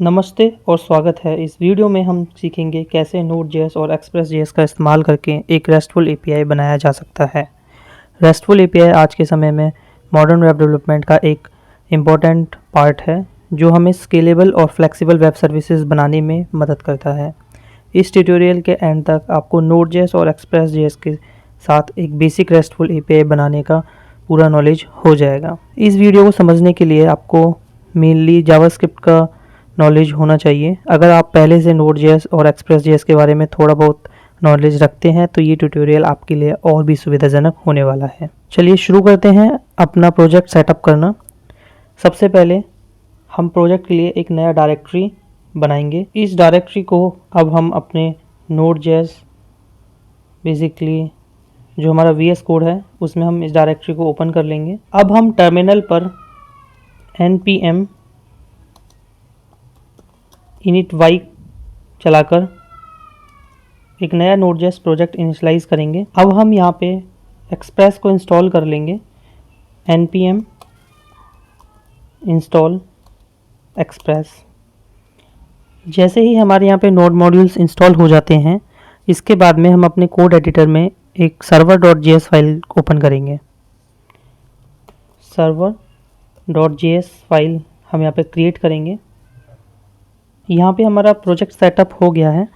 नमस्ते और स्वागत है। इस वीडियो में हम सीखेंगे कैसे Node.js और Express.js का इस्तेमाल करके एक RESTful API बनाया जा सकता है। RESTful API आज के समय में मॉडर्न वेब डेवलपमेंट का एक इम्पॉर्टेंट पार्ट है जो हमें स्केलेबल और फ्लेक्सिबल वेब सर्विसेज बनाने में मदद करता है। इस ट्यूटोरियल के एंड तक आपको Node.js और Express.js के साथ एक बेसिक RESTful API बनाने का पूरा नॉलेज हो जाएगा। इस वीडियो को समझने के लिए आपको मेनली जावास्क्रिप्ट का नॉलेज होना चाहिए। अगर आप पहले से Node.js और Express.js के बारे में थोड़ा बहुत नॉलेज रखते हैं तो ये ट्यूटोरियल आपके लिए और भी सुविधाजनक होने वाला है। चलिए शुरू करते हैं अपना प्रोजेक्ट सेटअप करना। सबसे पहले हम प्रोजेक्ट के लिए एक नया डायरेक्टरी बनाएंगे। इस डायरेक्टरी को अब हम अपने Node.js बेसिकली जो हमारा VS कोड है उसमें हम इस डायरेक्टरी को ओपन कर लेंगे। अब हम टर्मिनल पर npm init-y चलाकर एक नया Node.js प्रोजेक्ट इनिशियलाइज करेंगे। अब हम यहाँ पे एक्सप्रेस को इंस्टॉल कर लेंगे। npm install express. जैसे ही हमारे यहाँ पे नोड मॉड्यूल्स इंस्टॉल हो जाते हैं, इसके बाद में हम अपने कोड एडिटर में एक server.js फाइल ओपन करेंगे। server.js फाइल हम यहाँ पे क्रिएट करेंगे। यहाँ पे हमारा प्रोजेक्ट सेटअप हो गया है।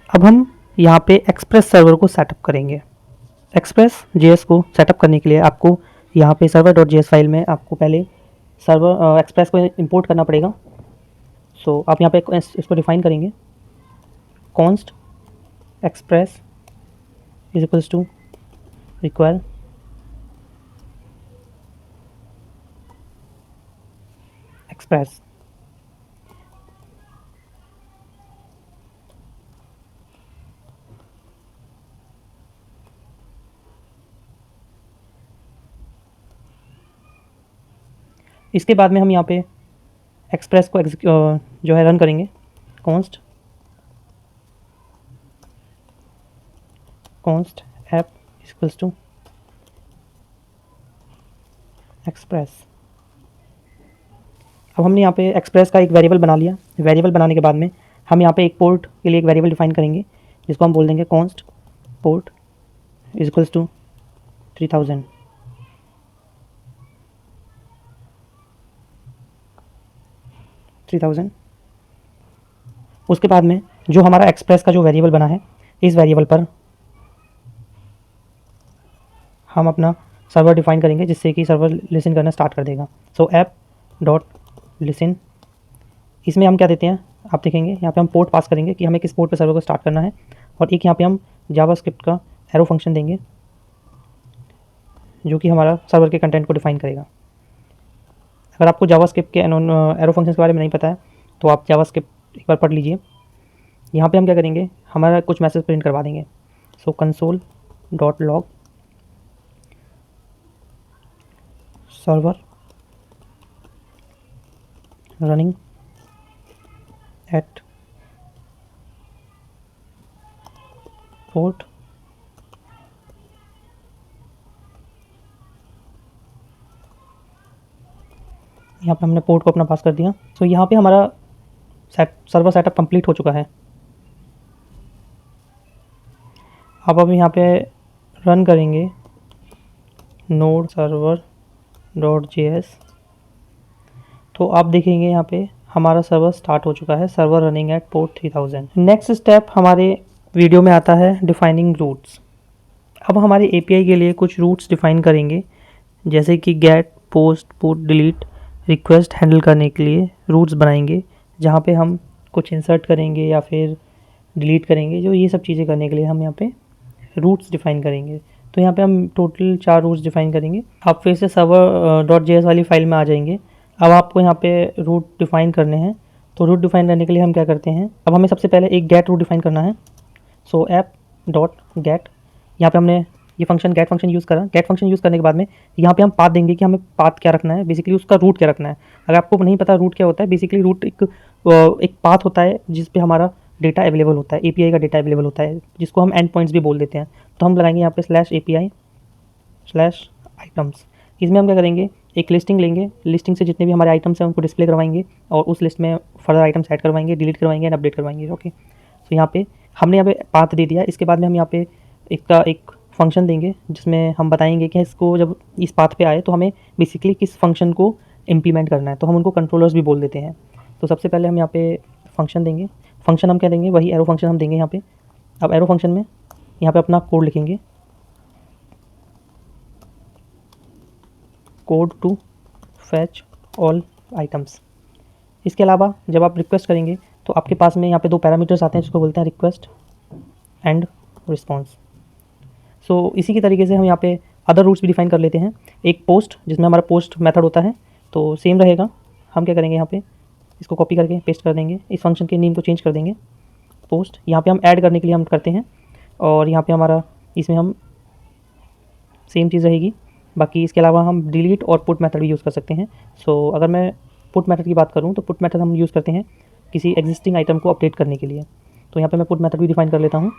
अब हम यहाँ पे एक्सप्रेस सर्वर को सेटअप करेंगे। Express.js को सेटअप करने के लिए आपको यहाँ पे server.js फाइल में आपको पहले सर्वर एक्सप्रेस को इंपोर्ट करना पड़ेगा। सो आप यहाँ पे इसको डिफाइन करेंगे। const express is equals to require express. इसके बाद में हम यहाँ पे एक्सप्रेस को जो है रन करेंगे। const app equals to express. अब हमने यहाँ पे एक्सप्रेस का एक वेरिएबल बना लिया। वेरिएबल बनाने के बाद में हम यहाँ पे एक पोर्ट के लिए एक वेरिएबल डिफाइन करेंगे जिसको हम बोल देंगे const पोर्ट इक्वल्स टू 3000। उसके बाद में जो हमारा एक्सप्रेस का जो वेरिएबल बना है, इस वेरिएबल पर हम अपना सर्वर डिफाइन करेंगे जिससे कि सर्वर लिसन करना स्टार्ट कर देगा। सो ऐप डॉट लिसन, इसमें हम क्या देते हैं आप देखेंगे। यहाँ पे हम पोर्ट पास करेंगे कि हमें किस पोर्ट पे सर्वर को स्टार्ट करना है, और एक यहाँ पे हम जावास्क्रिप्ट का एरो फंक्शन देंगे जो कि हमारा सर्वर के कंटेंट को डिफाइन करेगा। अगर आपको जावास्क्रिप्ट के एरो फंक्शन के बारे में नहीं पता है तो आप जावास्क्रिप्ट एक बार पढ़ लीजिए। यहाँ पे हम क्या करेंगे, हमारा कुछ मैसेज प्रिंट करवा देंगे। So console dot log server running at port यहाँ पे हमने पोर्ट को अपना पास कर दिया। सो यहाँ पे हमारा सर्वर सेटअप कंप्लीट हो चुका है। अब हम यहाँ पे रन करेंगे node server.js, तो आप देखेंगे यहाँ पे हमारा सर्वर स्टार्ट हो चुका है। Server running at port 3000। Next step हमारे वीडियो में आता है डिफाइनिंग रूट्स। अब हमारे API के लिए कुछ रूट्स डिफाइन करेंगे, जैसे कि get, post, put, delete, request handle करने के लिए रूट्स बनाएंगे जहाँ पे हम कुछ इंसर्ट करेंगे या फिर डिलीट करेंगे। जो ये सब चीज़ें करने के लिए हम यहाँ पे रूट्स डिफाइन करेंगे। तो यहाँ पे हम टोटल 4 रूट्स डिफाइन करेंगे। आप फिर से server.js वाली फाइल में आ जाएंगे। अब आपको यहाँ पे रूट डिफाइन करने हैं। तो रूट डिफाइन करने के लिए हम क्या करते हैं, अब हमें सबसे पहले एक गेट रूट डिफाइन करना है। सो ऐप डॉट गेट, यहाँ पे हमने ये फंक्शन गेट फंक्शन यूज़ करा। गेट फंक्शन यूज़ करने के बाद में यहाँ पे हम पाथ देंगे कि हमें पाथ क्या रखना है, बेसिकली उसका रूट क्या रखना है। अगर आपको नहीं पता रूट क्या होता है, बेसिकली रूट एक पाथ होता है जिस पे हमारा डेटा अवेलेबल होता है, API का डेटा अवेलेबल होता है, जिसको हम एंड पॉइंट्स भी बोल देते हैं। तो हम लगाएंगे यहाँ पे /API/items। इसमें हम क्या करेंगे, एक लिस्टिंग लेंगे, लिस्टिंग से जितने भी हमारे आइटम्स हैं उनको डिस्प्ले करवाएंगे और उस लिस्ट में फर्दर आइटम्स ऐड करवाएंगे, डिलीट करवाएंगे एंड अपडेट करवाएंगे। ओके, तो यहाँ पे हमने यहाँ पे पाथ दे दिया। इसके बाद में हम यहाँ पे एक फंक्शन देंगे जिसमें हम बताएंगे कि इसको जब इस पाथ पे आए तो हमें बेसिकली किस फंक्शन को इम्प्लीमेंट करना है, तो हम उनको कंट्रोलर्स भी बोल देते हैं। तो सबसे पहले हम यहाँ पे फंक्शन देंगे, फंक्शन हम क्या देंगे, वही एरो फंक्शन हम देंगे यहाँ पे। अब एरो फंक्शन में यहाँ पे अपना कोड लिखेंगे, code to fetch all items. इसके अलावा जब आप रिक्वेस्ट करेंगे तो आपके पास में यहाँ पे 2 पैरामीटर्स आते हैं जिसको बोलते हैं रिक्वेस्ट एंड रिस्पॉन्स। सो इसी की तरीके से हम यहाँ पे अदर रूल्स भी डिफाइन कर लेते हैं। एक पोस्ट, जिसमें हमारा पोस्ट मेथड होता है, तो सेम रहेगा। हम क्या करेंगे, यहाँ पे इसको कॉपी करके पेस्ट कर देंगे, इस फंक्शन के नेम को चेंज कर देंगे पोस्ट। यहाँ पे हम ऐड करने के लिए हम करते हैं और यहाँ पे हमारा इसमें हम सेम चीज़ रहेगी। बाकी इसके अलावा हम डिलीट और पुट मेथड भी यूज़ कर सकते हैं। सो अगर मैं पुट मेथड की बात करूँ तो पुट मेथड हम यूज़ करते हैं किसी एग्जिस्टिंग आइटम को अपडेट करने के लिए। तो यहाँ पे मैं पुट मेथड भी डिफाइन कर लेता हूँ।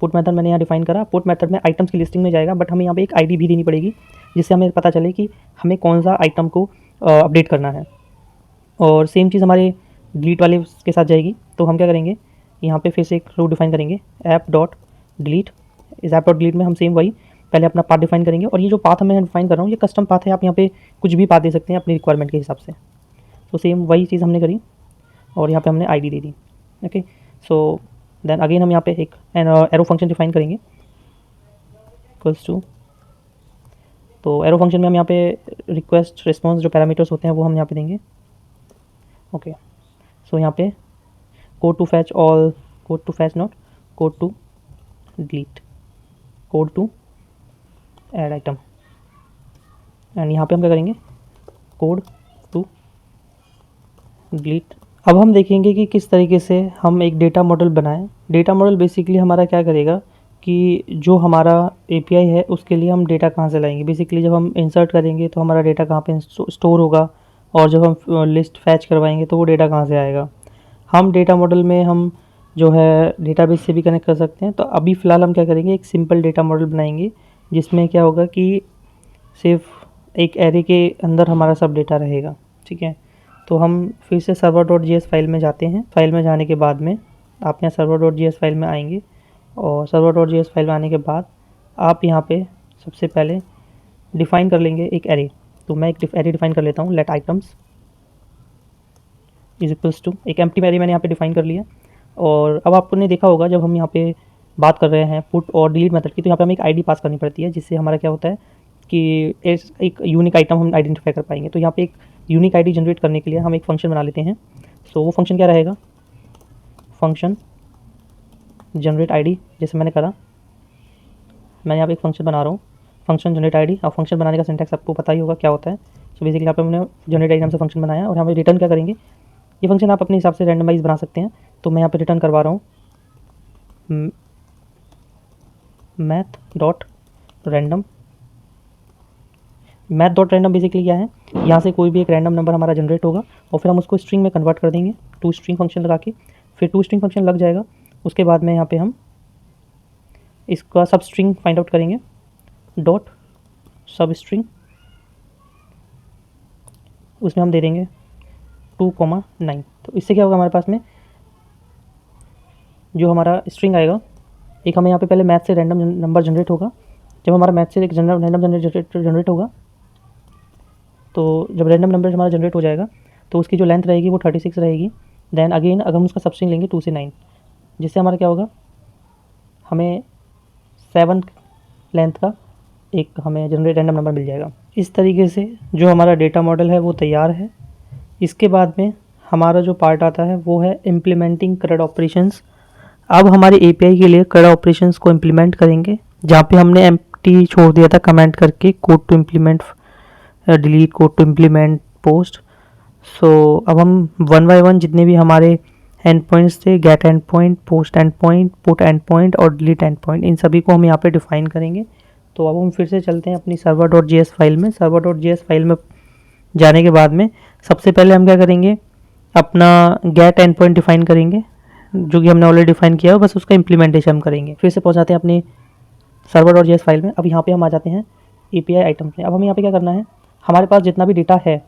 पुट मेथड मैंने यहाँ डिफाइन करा। पुट मेथड में आइटम्स की लिस्टिंग में जाएगा, बट हमें यहाँ पे एक आईडी भी देनी पड़ेगी जिससे हमें पता चले कि हमें कौन सा आइटम को अपडेट करना है। और सेम चीज़ हमारे डिलीट वाले के साथ जाएगी। तो हम क्या करेंगे, यहाँ पे फिर से एक रूल डिफाइन करेंगे, ऐप डॉट डिलीट। इस ऐप डॉट डिलीट में हम सेम वही पहले अपना पाथ डिफाइन करेंगे, और ये जो पाथ मैं डिफाइन कर रहा हूँ ये कस्टम पाथ है, आप यहाँ पे कुछ भी पाथ दे सकते हैं अपनी रिक्वायरमेंट के हिसाब से। तो सेम वही चीज़ हमने करी और यहाँ पे हमने आईडी दे दी। ओके, सो देन अगेन हम यहाँ पे एक एरो फंक्शन डिफाइन करेंगे इक्वल्स टू। तो एरो फंक्शन में हम यहाँ पे रिक्वेस्ट रिस्पॉन्स जो पैरामीटर्स होते हैं वो हम यहाँ पे देंगे। ओके, सो यहाँ पे code to fetch all, code to fetch not code to delete, code to add item, and यहाँ पे हम क्या करेंगे, कोड टू डिलीट। अब हम देखेंगे कि किस तरीके से हम एक डेटा मॉडल बनाएं। डेटा मॉडल बेसिकली हमारा क्या करेगा कि जो हमारा एपीआई है उसके लिए हम डेटा कहाँ से लाएंगे। बेसिकली जब हम इंसर्ट करेंगे तो हमारा डेटा कहाँ पे स्टोर होगा, और जब हम लिस्ट फैच करवाएंगे तो वो डेटा कहाँ से आएगा। हम डेटा मॉडल में हम जो है डेटाबेस से भी कनेक्ट कर सकते हैं। तो अभी फ़िलहाल हम क्या करेंगे, एक सिंपल डेटा मॉडल बनाएंगे जिसमें क्या होगा कि सिर्फ एक एरे के अंदर हमारा सब डेटा रहेगा। ठीक है, तो हम फिर से server.js फाइल में जाते हैं। फाइल में जाने के बाद में आप यहाँ server.js फाइल में आएंगे, और server.js फाइल में आने के बाद आप यहाँ पे सबसे पहले डिफ़ाइन कर लेंगे एक एरे। तो मैं एक एरे डिफ़ाइन कर लेता हूँ, let items is equals to, एक एम्प्टी एरे मैंने यहाँ पे डिफ़ाइन कर लिया। और अब आपने देखा होगा जब हम यहाँ पे बात कर रहे हैं पुट और डिलीट मेथड की, तो यहाँ पे हमें एक आईडी पास करनी पड़ती है जिससे हमारा क्या होता है कि एक यूनिक आइटम हम आइडेंटिफाई कर पाएंगे। तो यहाँ पे एक यूनिक आईडी जनरेट करने के लिए हम एक फंक्शन बना लेते हैं। सो वो फंक्शन क्या रहेगा, फंक्शन जनरेट आईडी। जैसे मैंने करा, मैं यहाँ पे एक फंक्शन बना रहा हूँ, फंक्शन जनरेट आईडी। अब फंक्शन बनाने का सिंटैक्स आपको पता ही होगा क्या होता है। सो बेसिकली यहाँ पे हमने जनरेट आईडी नाम से फंक्शन बनाया, और यहाँ पे रिटर्न क्या करेंगे, ये फंक्शन आप अपने हिसाब से रैंडमाइज बना सकते हैं। तो मैं यहाँ पे रिटर्न करवा रहा हूँ math dot random. Math dot random basically क्या है, यहाँ से कोई भी एक रैंडम नंबर हमारा जनरेट होगा और फिर हम उसको स्ट्रिंग में कन्वर्ट कर देंगे टू स्ट्रिंग फंक्शन लगा के। फिर टू स्ट्रिंग फंक्शन लग जाएगा, उसके बाद में यहाँ पे हम इसका सब स्ट्रिंग फाइंड आउट करेंगे, डॉट सब स्ट्रिंग, उसमें हम दे देंगे 2,9। तो इससे क्या होगा, हमारे पास में जो हमारा स्ट्रिंग आएगा, एक हमें यहाँ पे पहले मैथ से रैंडम नंबर जनरेट होगा। जब हमारा मैथ से एक रैंडम जनरेट होगा, तो जब रैंडम नंबर हमारा जनरेट हो जाएगा तो उसकी जो लेंथ रहेगी वो 36 रहेगी। देन अगेन अगर हम उसका सब स्ट्रिंग लेंगे 2 से 9, जिससे हमारा क्या होगा, हमें 7 लेंथ का एक हमें जनरेट रैंडम नंबर मिल जाएगा। इस तरीके से जो हमारा डेटा मॉडल है वो तैयार है। इसके बाद में हमारा जो पार्ट आता है वो है इम्प्लीमेंटिंग CRUD ऑपरेशंस। अब हमारे एपीआई के लिए CRUD ऑपरेशंस को इम्प्लीमेंट करेंगे, जहाँ पे हमने एम्प्टी छोड़ दिया था कमेंट करके, code to implement delete, code to implement post. So अब हम वन बाय वन जितने भी हमारे एंड पॉइंट्स थे, get end point, post end point, put end point और डिलीट एंड पॉइंट, इन सभी को हम यहाँ पे डिफाइन करेंगे। तो अब हम फिर से चलते हैं अपनी server.js फाइल में। server.js फाइल में जाने के बाद में सबसे पहले हम क्या करेंगे, अपना गेट एंड पॉइंट डिफाइन करेंगे, जो कि हमने ऑलरेडी डिफाइन किया है, बस उसका इम्प्लीमेंटेशन हम करेंगे। फिर से पहुँचाते हैं अपने सर्वर डॉट जेएस फाइल में। अब यहाँ पे हम आ जाते हैं एपीआई आइटम्स में। अब हमें यहाँ पे क्या करना है, हमारे पास जितना भी डेटा है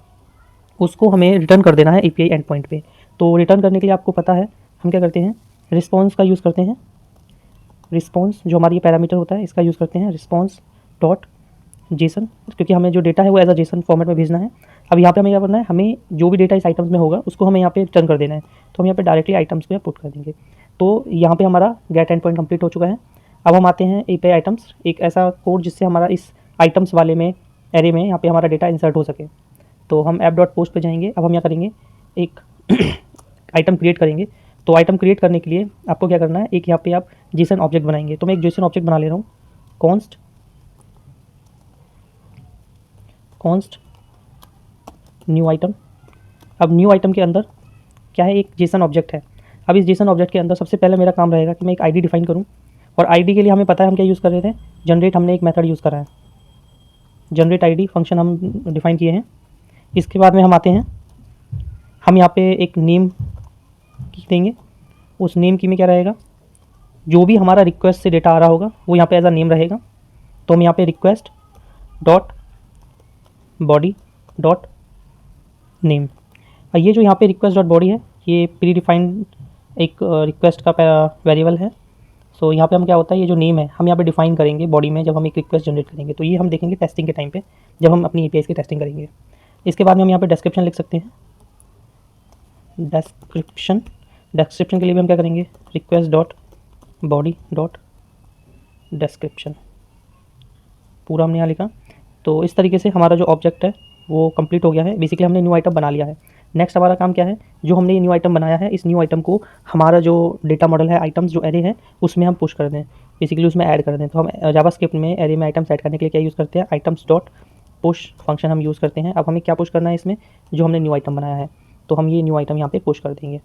उसको हमें रिटर्न कर देना है एपीआई एंड पॉइंट पे। तो रिटर्न करने के लिए आपको पता है हम क्या करते हैं, रिस्पॉन्स का यूज़ करते हैं। रिस्पॉन्स जो हमारी पैरामीटर होता है इसका यूज़ करते हैं, रिस्पॉन्स डॉट जेसन, क्योंकि हमें जो डेटा है वो एज अ जेसन फॉर्मेट में भेजना है। अब यहाँ पे हमें क्या करना है, हमें जो भी डेटा इस आइटम्स में होगा उसको हमें यहाँ पे रिटर्न कर देना है। तो हम यहाँ पे डायरेक्टली आइटम्स को पुट कर देंगे। तो यहाँ पे हमारा गेट एंड पॉइंट कंप्लीट हो चुका है। अब हम आते हैं एपीआई आइटम्स, एक ऐसा कोड जिससे हमारा इस आइटम्स वाले में एरे में यहाँ पे हमारा डेटा इंसर्ट हो सके। तो हम ऐप डॉट पोस्ट पे जाएंगे। अब हम क्या करेंगे, एक आइटम क्रिएट करेंगे। तो आइटम क्रिएट करने के लिए आपको क्या करना है, एक यहाँ पे आप जेसन ऑब्जेक्ट बनाएंगे। तो मैं एक जेसन ऑब्जेक्ट बना ले रहा हूँ, कॉन्स्ट न्यू आइटम। अब न्यू आइटम के अंदर क्या है, एक जेसन ऑब्जेक्ट है। अब इस जेसन ऑब्जेक्ट के अंदर सबसे पहले मेरा काम रहेगा कि मैं एक आईडी डिफाइन करूँ। और आईडी के लिए हमें पता है हम क्या यूज़ कर रहे थे, जनरेट, हमने एक मेथड यूज़ करा है, जनरेट आईडी फंक्शन हम डिफाइन किए हैं। इसके बाद में हम आते हैं, हम यहाँ पे एक नेम की देंगे। उस नेम की में क्या रहेगा, जो भी हमारा रिक्वेस्ट से डेटा आ रहा होगा वो यहाँ पे एज अ नेम रहेगा। तो हम यहाँ पे request dot body dot name, ये जो यहाँ पे रिक्वेस्ट डॉट बॉडी है ये प्री डिफाइंड एक रिक्वेस्ट का वेरिएबल है। सो यहाँ पे हम क्या होता है, ये जो नेम है हम यहाँ पे डिफाइन करेंगे बॉडी में जब हम एक रिक्वेस्ट जनरेट करेंगे। तो ये हम देखेंगे टेस्टिंग के टाइम पे जब हम अपनी एपीआई की टेस्टिंग करेंगे। इसके बाद में हम यहाँ पे डिस्क्रिप्शन लिख सकते हैं, डिस्क्रिप्शन के लिए भी हम क्या करेंगे, request dot body dot description, पूरा हमने यहाँ लिखा। तो इस तरीके से हमारा जो ऑब्जेक्ट है वो कंप्लीट हो गया है। बेसिकली हमने न्यू आइटम बना लिया है। नेक्स्ट हमारा काम क्या है, जो हमने ये न्यू आइटम बनाया है इस न्यू आइटम को हमारा जो डेटा मॉडल है, आइटम्स जो एरे है उसमें हम पुश कर दें, बेसिकली उसमें ऐड कर दें। तो हम जावास्क्रिप्ट में एरे में आइटम्स ऐड करने के लिए क्या यूज़ करते हैं, आइटम्स डॉट पुश फंक्शन हम यूज़ करते हैं। अब हमें क्या पुश करना है इसमें, जो हमने न्यू आइटम बनाया है, तो हम ये न्यू आइटम यहाँ पे पुश कर देंगे।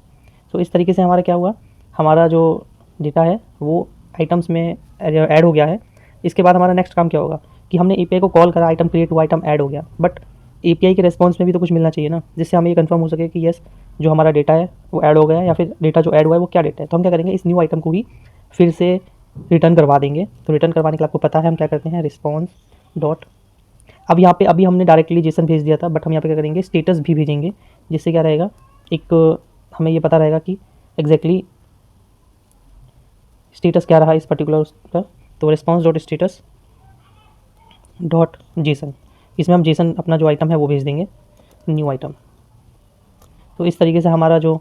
तो इस तरीके से हमारा क्या हुआ, हमारा जो डेटा है वो आइटम्स में ऐड हो गया है। इसके बाद हमारा नेक्स्ट काम क्या होगा कि हमने एपीआई को कॉल करा, आइटम क्रिएट हुआ, आइटम ऐड हो गया, बट एपीआई के रिस्पॉन्स में भी तो कुछ मिलना चाहिए ना, जिससे हमें ये कंफर्म हो सके कि यस जो हमारा डेटा है वो ऐड हो गया है, या फिर डेटा जो ऐड हुआ है वो क्या डेटा है। तो हम क्या करेंगे, इस न्यू आइटम को ही फिर से रिटर्न करवा देंगे। तो रिटर्न करवाने के लिए आपको पता है हम क्या करते हैं, रिस्पॉन्स डॉट, अब यहाँ पे अभी हमने डायरेक्टली जेसन भेज दिया था, बट हम यहाँ पे क्या करेंगे, स्टेटस भी भेजेंगे, जिससे क्या रहेगा, एक हमें ये पता रहेगा कि एग्जैक्टली स्टेटस क्या रहा इस पर्टिकुलर उसका। तो response dot status dot JSON, इसमें हम जेसन अपना जो आइटम है वो भेज देंगे, न्यू आइटम। तो इस तरीके से हमारा जो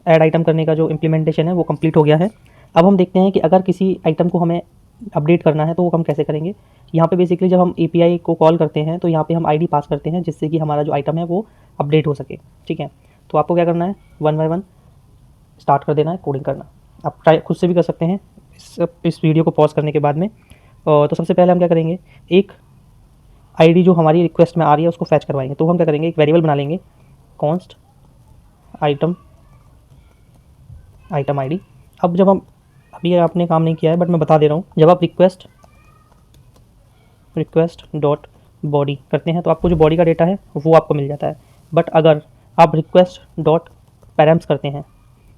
ऐड आइटम करने का जो इम्प्लीमेंटेशन है वो कंप्लीट हो गया है। अब हम देखते हैं कि अगर किसी आइटम को हमें अपडेट करना है तो वो हम कैसे करेंगे। यहाँ पे बेसिकली जब हम एपीआई को कॉल करते हैं तो यहाँ पे हम आईडी पास करते हैं, जिससे कि हमारा जो आइटम है वो अपडेट हो सके। ठीक है, तो आपको क्या करना है, 1 बाय 1 स्टार्ट कर देना है कोडिंग करना। आप ट्राई खुद से भी कर सकते हैं इस वीडियो को पॉज करने के बाद में। तो सबसे पहले हम क्या करेंगे, एक आईडी जो हमारी रिक्वेस्ट में आ रही है उसको फैच करवाएंगे। तो हम क्या करेंगे, एक वेरिएबल बना लेंगे, कॉन्स्ट आइटम आईडी। अब जब हम, अभी आपने काम नहीं किया है बट मैं बता दे रहा हूँ, जब आप रिक्वेस्ट डॉट बॉडी करते हैं तो आपको जो बॉडी का डेटा है वो आपको मिल जाता है। बट अगर आप रिक्वेस्ट डॉट पैराम्स करते हैं,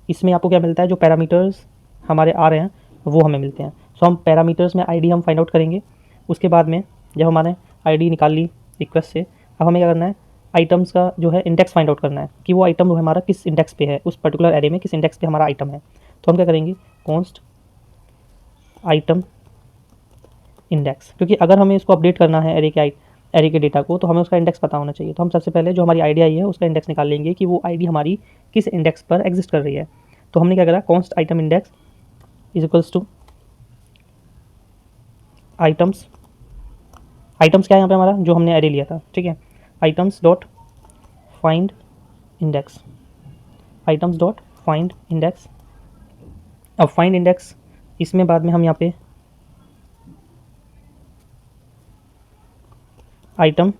इसमें आपको क्या मिलता है, जो पैरामीटर्स हमारे आ रहे हैं वो हमें मिलते हैं। सो हम पैरामीटर्स में आईडी हम फाइंड आउट करेंगे। उसके बाद में जब हमारे आईडी निकाल ली रिक्वेस्ट से, अब हमें क्या करना है, आइटम्स का जो है इंडेक्स फाइंड आउट करना है कि वो आइटम हमारा किस इंडेक्स पे है, उस पर्टिकुलर एरे में किस इंडेक्स पे हमारा आइटम है। तो हम क्या करेंगे, कॉन्स्ट आइटम इंडेक्स, क्योंकि अगर हमें इसको अपडेट करना है एरे के डेटा को तो हमें उसका इंडेक्स पता होना चाहिए। तो हम सबसे पहले जो हमारी आईडी आई है उसका इंडेक्स निकाल लेंगे कि वो आईडी हमारी किस इंडेक्स पर एग्जिस्ट कर रही है। तो हमने क्या करा, const item index is equals to items क्या है यहाँ पे हमारा, जो हमने एरे लिया था। ठीक है, items dot find index, items dot find index. अब फाइंड इंडेक्स, इसमें बाद में हम यहाँ पे आइटम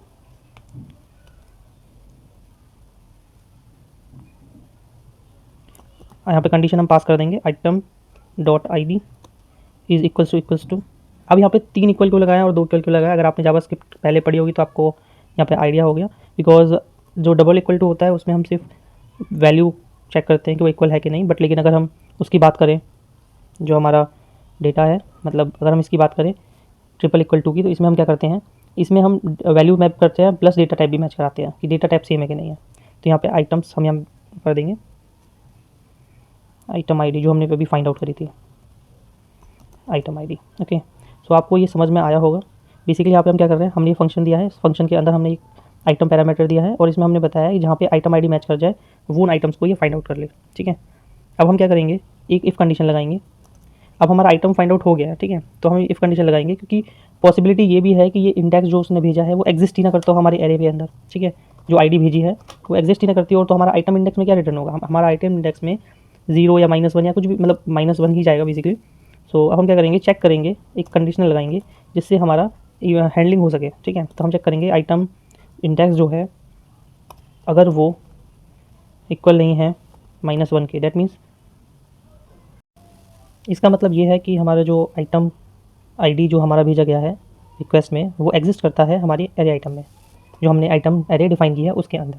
यहाँ पे कंडीशन हम पास कर देंगे, item dot ID is equals to. अब यहाँ पे 3 इक्वल क्यों लगाया और 2 इक्वल क्यों लगाया, अगर आपने जावास्क्रिप्ट पहले पढ़ी होगी तो आपको यहाँ पे आइडिया हो गया। बिकॉज जो डबल इक्वल टू होता है उसमें हम सिर्फ वैल्यू चेक करते हैं कि वो इक्वल है कि नहीं, बट लेकिन अगर हम उसकी बात करें जो हमारा डेटा है, मतलब अगर हम इसकी बात करें ट्रिपल इक्वल टू की, तो इसमें हम क्या करते हैं, इसमें हम वैल्यू मैप करते हैं प्लस डेटा टाइप भी मैच कराते हैं कि डेटा टाइप सेम है कि नहीं है। तो यहाँ पे आइटम्स हम यहाँ कर देंगे, आइटम आईडी जो हमने अभी फाइंड आउट करी थी, आइटम आईडी। ओके, सो आपको ये समझ में आया होगा। बेसिकली यहाँ पे हम क्या कर रहे हैं, हमने ये फंक्शन दिया है, इस फंक्शन के अंदर हमने एक आइटम पैरामीटर दिया है और इसमें हमने बताया कि जहाँ पे आइटम आईडी मैच कर जाए वो उन आइटम्स को ये फाइंड आउट कर ले। ठीक है, अब हम क्या करेंगे, एक इफ़ कंडीशन लगाएंगे। अब हमारा आइटम फाइंड आउट हो गया है, ठीक है, तो हम इफ़ कंडीशन लगाएंगे क्योंकि पॉसिबिलिटी ये भी है कि ये इंडेक्स जो उसने भेजा है वो एग्जिस्ट ही ना करता हो हमारे एरे के अंदर। ठीक है, जो आईडी भेजी है वो एग्जिस्ट ही ना करती हो, और तो हमारा आइटम इंडेक्स में क्या रिटर्न होगा, हमारा आइटम इंडेक्स में 0 या -1 या कुछ भी, मतलब -1 ही जाएगा बेसिकली। सो अब हम क्या करेंगे, चेक करेंगे, एक कंडीशनल लगाएंगे जिससे हमारा हैंडलिंग हो सके। ठीक है, तो हम चेक करेंगे आइटम इंडेक्स जो है अगर वो इक्वल नहीं है -1 के, दैट मीन्स इसका मतलब ये है कि हमारा जो आइटम आईडी जो हमारा भेजा गया है रिक्वेस्ट में वो एग्जिस्ट करता है हमारी एरे आइटम में, जो हमने आइटम एरे डिफाइन की है उसके अंदर।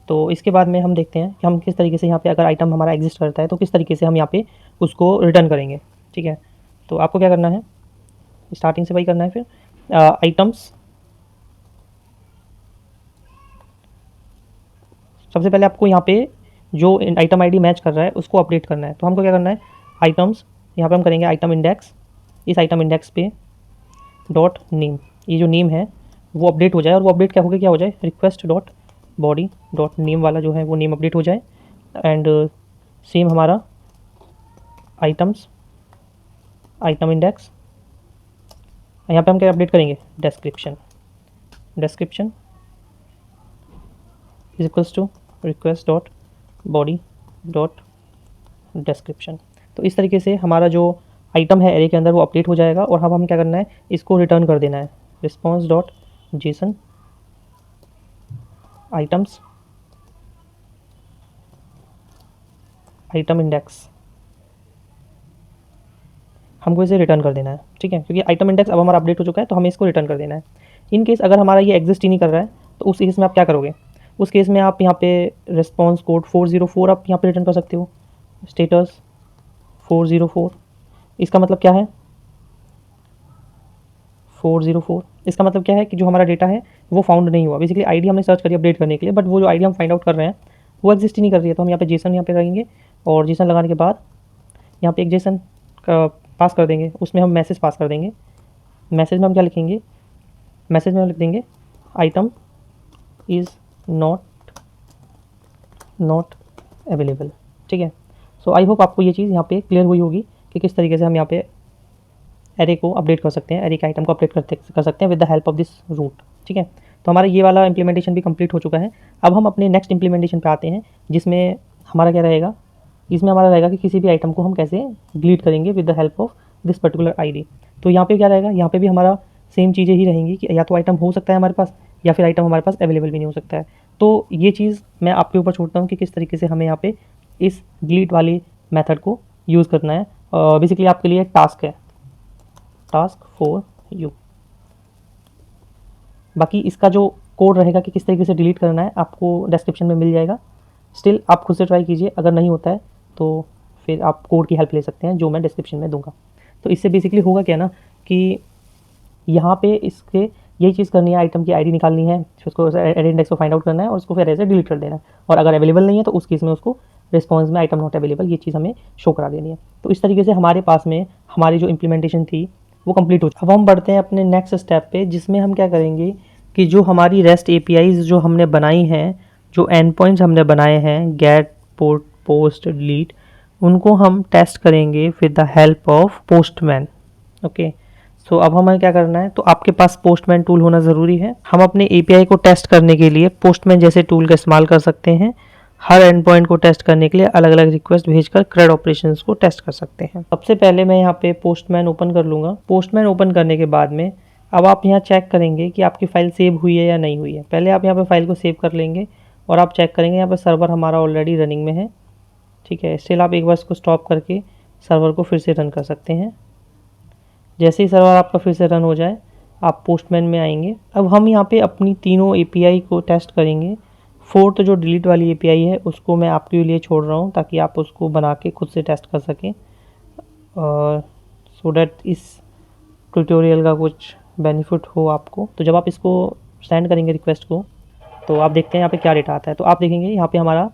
तो इसके बाद में हम देखते हैं कि हम किस तरीके से यहाँ पे अगर आइटम हमारा एग्जिस्ट करता है तो किस तरीके से हम यहाँ पे उसको रिटर्न करेंगे। ठीक है, तो आपको क्या करना है, स्टार्टिंग से वही करना है। फिर आइटम्स, सबसे पहले आपको यहाँ पे जो आइटम आईडी मैच कर रहा है उसको अपडेट करना है। तो हमको क्या करना है, आइटम्स, यहाँ पे हम करेंगे आइटम इंडेक्स, इस आइटम इंडेक्स पे डॉट नेम, ये जो नेम है वो अपडेट हो जाए, और वो अपडेट क्या हो जाए, request dot body dot name वाला जो है वो नेम अपडेट हो जाए। एंड सेम हमारा आइटम्स आइटम इंडेक्स, यहाँ पे हम क्या अपडेट करेंगे, description, description is equals to request dot body dot description. तो इस तरीके से हमारा जो आइटम है एरे के अंदर वो अपडेट हो जाएगा, और अब हम क्या करना है, इसको रिटर्न कर देना है, response dot JSON items item index, हमको इसे रिटर्न कर देना है। ठीक है, क्योंकि आइटम इंडेक्स अब हमारा अपडेट हो चुका है तो हमें इसको रिटर्न कर देना है। इन केस अगर हमारा ये एग्जिस्ट ही नहीं कर रहा है तो उस केस में आप क्या करोगे, उस केस में आप यहाँ पे रिस्पॉन्स कोड 404 आप यहाँ पे रिटर्न कर सकते हो, स्टेटस 404। इसका मतलब क्या है, 404 इसका मतलब क्या है कि जो हमारा डेटा है वो फाउंड नहीं हुआ। बेसिकली आईडी हमने सर्च करी अपडेट करने के लिए, बट वो जो आईडी हम फाइंड आउट कर रहे हैं वो एग्जिस्ट ही नहीं कर रही है। तो हम यहाँ पे जेसन यहाँ पे लगाएंगे, और जेसन लगाने के बाद यहाँ पे एक जेसन का पास कर देंगे, उसमें हम मैसेज पास कर देंगे। मैसेज में हम क्या लिखेंगे, मैसेज में हम लिख देंगे आइटम इज़ नॉट अवेलेबल। ठीक है, सो आई होप आपको ये चीज़ यहाँ पे क्लियर हुई होगी कि किस तरीके से हम यहाँ पे एरे को अपडेट कर सकते हैं, एरे के आइटम को अपडेट कर सकते हैं with the help of this route. ठीक है, तो हमारा ये वाला इंप्लीमेंटेशन भी कंप्लीट हो चुका है। अब हम अपने नेक्स्ट इंप्लीमेंटेशन पे आते हैं, जिसमें हमारा क्या रहेगा, इसमें हमारा रहेगा कि किसी भी आइटम को हम कैसे डिलीट करेंगे with the help of this particular ID. तो यहाँ पे क्या रहेगा, यहाँ पे भी हमारा सेम चीज़ें ही रहेंगी कि या तो आइटम हो सकता है हमारे पास, या फिर आइटम हमारे पास अवेलेबल भी नहीं हो सकता है। तो ये चीज़ मैं आपके ऊपर छोड़ता हूँ कि किस तरीके से हमें यहाँ पे इस डिलीट वाली मेथड को यूज़ करना है। बेसिकली आपके लिए टास्क है, टास्क फॉर यू। बाकी इसका जो कोड रहेगा कि किस तरीके से डिलीट करना है आपको डिस्क्रिप्शन में मिल जाएगा। स्टिल आप खुद से ट्राई कीजिए, अगर नहीं होता है तो फिर आप कोड की हेल्प ले सकते हैं जो मैं डिस्क्रिप्शन में दूंगा। तो इससे बेसिकली होगा क्या ना कि यहाँ पे इसके यही चीज़ करनी है, आइटम की आईडी निकालनी है, उसको एरे इंडेक्स को फाइंड आउट करना है और उसको फिर ऐसे डिलीट कर देना है, और अगर अवेलेबल नहीं है तो उस केस में उसको रिस्पॉन्स में आइटम नॉट अवेलेबल ये चीज़ हमें शो करा देनी है। तो इस तरीके से हमारे पास में हमारी जो इम्प्लीमेंटेशन थी वो कंप्लीट हो। अब हम बढ़ते हैं अपने नेक्स्ट स्टेप पे, जिसमें हम क्या करेंगे कि जो हमारी रेस्ट एपीआईज जो हमने बनाई हैं, जो एंड पॉइंट्स हमने बनाए हैं, गेट, पोर्ट, पोस्ट, डिलीट, उनको हम टेस्ट करेंगे with the help of Postman. Okay, so अब हमें क्या करना है, तो आपके पास पोस्टमैन टूल होना ज़रूरी है। हम अपने एपीआई को टेस्ट करने के लिए पोस्टमैन जैसे टूल का इस्तेमाल कर सकते हैं। हर एंड पॉइंट को टेस्ट करने के लिए अलग अलग रिक्वेस्ट भेजकर CRUD ऑपरेशंस को टेस्ट कर सकते हैं। सबसे पहले मैं यहाँ पे पोस्टमैन ओपन कर लूँगा। पोस्टमैन ओपन करने के बाद में अब आप यहाँ चेक करेंगे कि आपकी फ़ाइल सेव हुई है या नहीं हुई है। पहले आप यहाँ पे फाइल को सेव कर लेंगे और आप चेक करेंगे यहाँ पे सर्वर हमारा ऑलरेडी रनिंग में है। ठीक है, स्टिल आप एक बार इसको स्टॉप करके सर्वर को फिर से रन कर सकते हैं। जैसे ही सर्वर आपका फिर से रन हो जाए आप पोस्टमैन में आएंगे। अब हम यहाँ पे अपनी तीनों एपीआई को टेस्ट करेंगे। फोर्थ जो डिलीट वाली एपीआई है उसको मैं आपके लिए छोड़ रहा हूँ ताकि आप उसको बना के खुद से टेस्ट कर सकें। और सो डैट इस ट्यूटोरियल का कुछ बेनिफिट हो आपको। तो जब आप इसको सेंड करेंगे रिक्वेस्ट को, तो आप देखते हैं यहाँ पे क्या डेटा आता है। तो आप देखेंगे यहाँ पे हमारा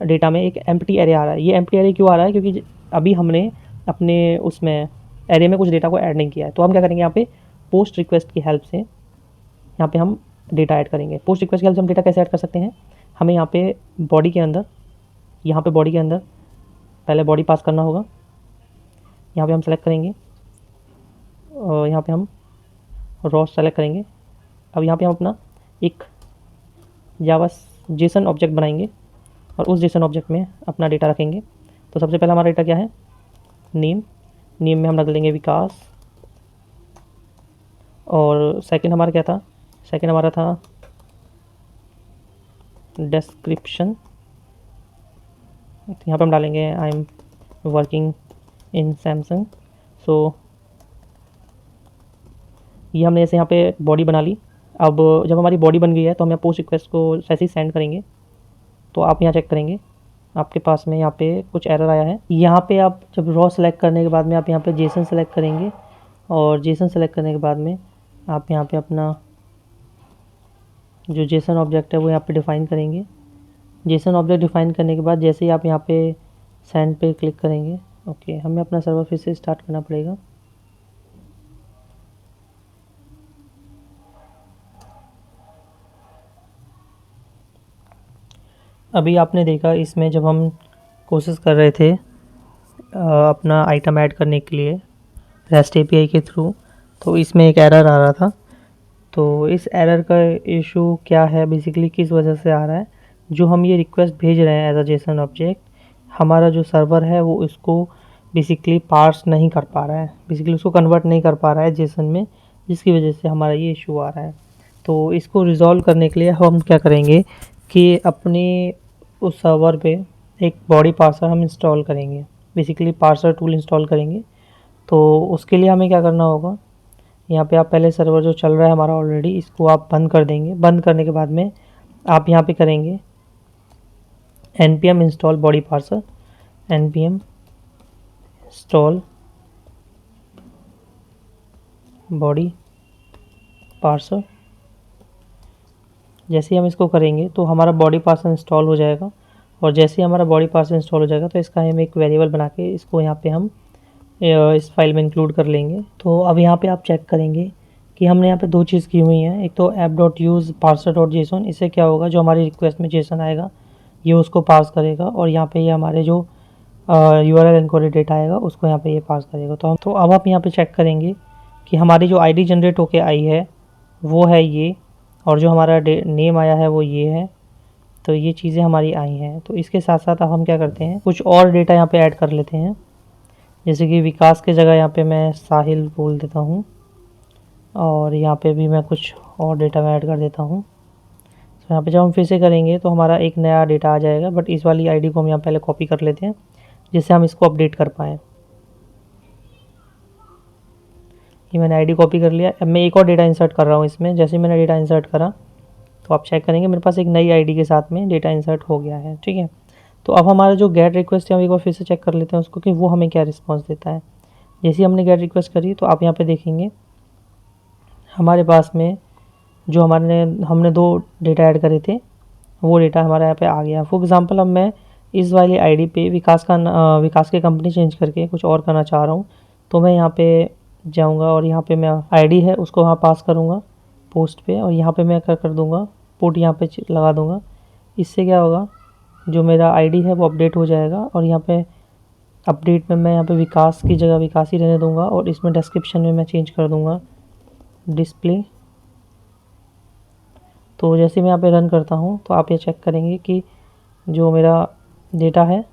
डेटा में एक एम्प्टी एरे आ रहा है। ये एम्प्टी एरे क्यों आ रहा है? क्योंकि अभी हमने अपने उसमें एरे में कुछ डेटा को ऐड नहीं किया है। तो हम क्या करेंगे, यहाँ पे पोस्ट रिक्वेस्ट की हेल्प से यहाँ पे हम डेटा ऐड करेंगे। पोस्ट रिक्वेस्ट की हेल्प से हम डेटा कैसे ऐड कर सकते हैं? हमें यहाँ पे बॉडी के अंदर पहले बॉडी पास करना होगा। यहाँ पे हम सेलेक्ट करेंगे और यहाँ पे हम रॉ सेलेक्ट करेंगे। अब यहाँ पे हम अपना एक जावा जेसन ऑब्जेक्ट बनाएंगे और उस जेसन ऑब्जेक्ट में अपना डेटा रखेंगे। तो सबसे पहला हमारा डेटा क्या है? नेम में हम रख लेंगे विकास। और सेकंड हमारा क्या था? सेकंड हमारा था डिस्क्रिप्शन। तो यहाँ पे हम डालेंगे I am working in Samsung. So ये हमने ऐसे यहाँ पे बॉडी बना ली। अब जब हमारी बॉडी बन गई है तो हम यहाँ पोस्ट रिक्वेस्ट को ऐसे ही सेंड करेंगे। तो आप यहाँ चेक करेंगे आपके पास में यहाँ पे कुछ एरर आया है। यहाँ पे आप जब रॉ सेलेक्ट करने के बाद में आप यहाँ पे जेसन सेलेक्ट करेंगे और जेसन सेलेक्ट करने के बाद में आप यहाँ पे अपना जो जेसन ऑब्जेक्ट है वो यहाँ पे डिफ़ाइन करेंगे। जेसन ऑब्जेक्ट डिफ़ाइन करने के बाद जैसे ही आप यहाँ पे सेंड पे क्लिक करेंगे, ओके, हमें अपना सर्वर फिर से स्टार्ट करना पड़ेगा। अभी आपने देखा इसमें जब हम कोशिश कर रहे थे अपना आइटम ऐड करने के लिए रेस्ट एपीआई के थ्रू, तो इसमें एक एरर आ रहा था। तो इस एरर का इशू क्या है, बेसिकली किस वजह से आ रहा है? जो हम ये रिक्वेस्ट भेज रहे हैं एज अ जेसन ऑब्जेक्ट, हमारा जो सर्वर है वो इसको बेसिकली पार्स नहीं कर पा रहा है, बेसिकली उसको कन्वर्ट नहीं कर पा रहा है जेसन में, जिसकी वजह से हमारा ये इशू आ रहा है। तो इसको रिज़ॉल्व करने के लिए हम क्या करेंगे कि अपने उस सर्वर पे एक बॉडी पार्सर हम इंस्टॉल करेंगे, बेसिकली पार्सर टूल इंस्टॉल करेंगे। तो उसके लिए हमें क्या करना होगा, यहाँ पे आप पहले सर्वर जो चल रहा है हमारा ऑलरेडी, इसको आप बंद कर देंगे। बंद करने के बाद में आप यहाँ पे करेंगे npm install body parser, npm install body parser. जैसे ही हम इसको करेंगे तो हमारा बॉडी पार्सर इंस्टॉल हो जाएगा। और जैसे ही हमारा बॉडी पार्सर इंस्टॉल हो जाएगा तो इसका हम एक वेरिएबल बना के इसको यहाँ पे हम इस फाइल में इंक्लूड कर लेंगे। तो अब यहाँ पे आप चेक करेंगे कि हमने यहाँ पे दो चीज़ की हुई हैं। एक तो app.use parser.json, इससे क्या होगा, जो हमारी रिक्वेस्ट में जेसन आएगा ये उसको पास करेगा और यहाँ पे ये हमारे जो URL एनकोडेड डेटा आएगा उसको यहाँ पे ये पास करेगा। तो अब आप यहाँ पे चेक करेंगे कि हमारी जो आईडी जनरेट होके आई है वो है ये, और जो हमारा नेम आया है वो ये है। तो ये चीज़ें हमारी आई हैं। तो इसके साथ साथ अब हम क्या करते हैं, कुछ और डेटा यहाँ पे ऐड कर लेते हैं। जैसे कि विकास के जगह यहाँ पे मैं साहिल बोल देता हूँ और यहाँ पे भी मैं कुछ और डेटा में ऐड कर देता हूँ। तो यहाँ पे जब हम फिर से करेंगे तो हमारा एक नया डेटा आ जाएगा, बट इस वाली आईडी को हम यहाँ पहले कॉपी कर लेते हैं जिससे हम इसको अपडेट कर पाएँ। ये मैंने आईडी कॉपी कर लिया। अब मैं एक और डेटा इंसर्ट कर रहा हूँ इसमें। जैसे ही मैंने डेटा इंसर्ट करा तो आप चेक करेंगे मेरे पास एक नई आईडी के साथ में डेटा इंसर्ट हो गया है, ठीक है। तो अब हमारा जो गेट रिक्वेस्ट है हम एक बार फिर से चेक कर लेते हैं उसको कि वो हमें क्या रिस्पॉन्स देता है। जैसे ही हमने गेट रिक्वेस्ट करी तो आप यहाँ पे देखेंगे हमारे पास में जो हमने दो डेटा ऐड करे थे वो डेटा हमारे यहाँ पे आ गया। फॉर एग्जांपल अब मैं इस वाली आईडी पे विकास की कंपनी चेंज करके कुछ और करना चाह रहा हूँ। तो मैं यहाँ पे जाऊँगा और यहाँ पे मैं आईडी है उसको वहाँ पास करूँगा पोस्ट पे, और यहाँ पे मैं कर दूँगा पुट, यहाँ पे लगा दूँगा। इससे क्या होगा, जो मेरा आईडी है वो अपडेट हो जाएगा और यहाँ पे अपडेट में मैं यहाँ पे विकास की जगह विकास ही रहने दूँगा और इसमें डिस्क्रिप्शन में मैं चेंज कर दूँगा डिस्प्ले। तो जैसे मैं यहाँ पे रन करता हूँ तो आप ये चेक करेंगे कि जो मेरा डेटा है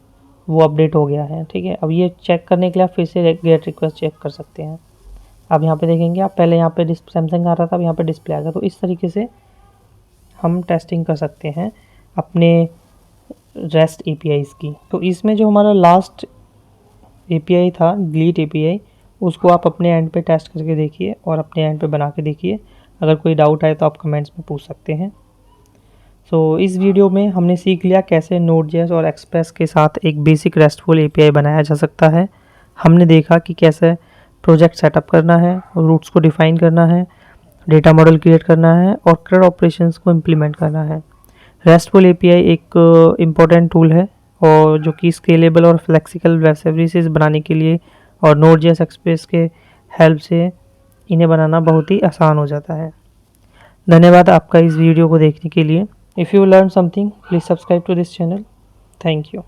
वो अपडेट हो गया है, ठीक है। अब ये चेक करने के लिए आप फिर से गेट रिक्वेस्ट चेक कर सकते हैं। अब यहाँ पे देखेंगे आप, पहले यहाँ पे सैमसंग आ रहा था, अब यहाँ पे डिस्प्ले आ गया। तो इस तरीके से हम टेस्टिंग कर सकते हैं अपने रेस्ट एपीआईज़ की। तो इसमें जो हमारा लास्ट एपीआई था डिलीट एपीआई, उसको आप अपने एंड पे टेस्ट करके देखिए और अपने एंड पे बना के देखिए। अगर कोई डाउट आए तो आप कमेंट्स में पूछ सकते हैं। सो इस वीडियो में हमने सीख लिया कैसे Node.js और एक्सप्रेस के साथ एक बेसिक रेस्टफुल एपीआई बनाया जा सकता है। हमने देखा कि कैसे प्रोजेक्ट सेटअप करना है, रूट्स को डिफाइन करना है, डेटा मॉडल क्रिएट करना है और CRUD ऑपरेशंस को इम्प्लीमेंट करना है। रेस्टफुल एपीआई एक इम्पॉर्टेंट टूल है और जो कि स्केलेबल और फ्लेक्सिबल वेब सर्विसेज बनाने के लिए और Node.js एक्सप्रेस के हेल्प से इन्हें बनाना बहुत ही आसान हो जाता है। धन्यवाद आपका इस वीडियो को देखने के लिए। If you learn something please subscribe to this channel. Thank you.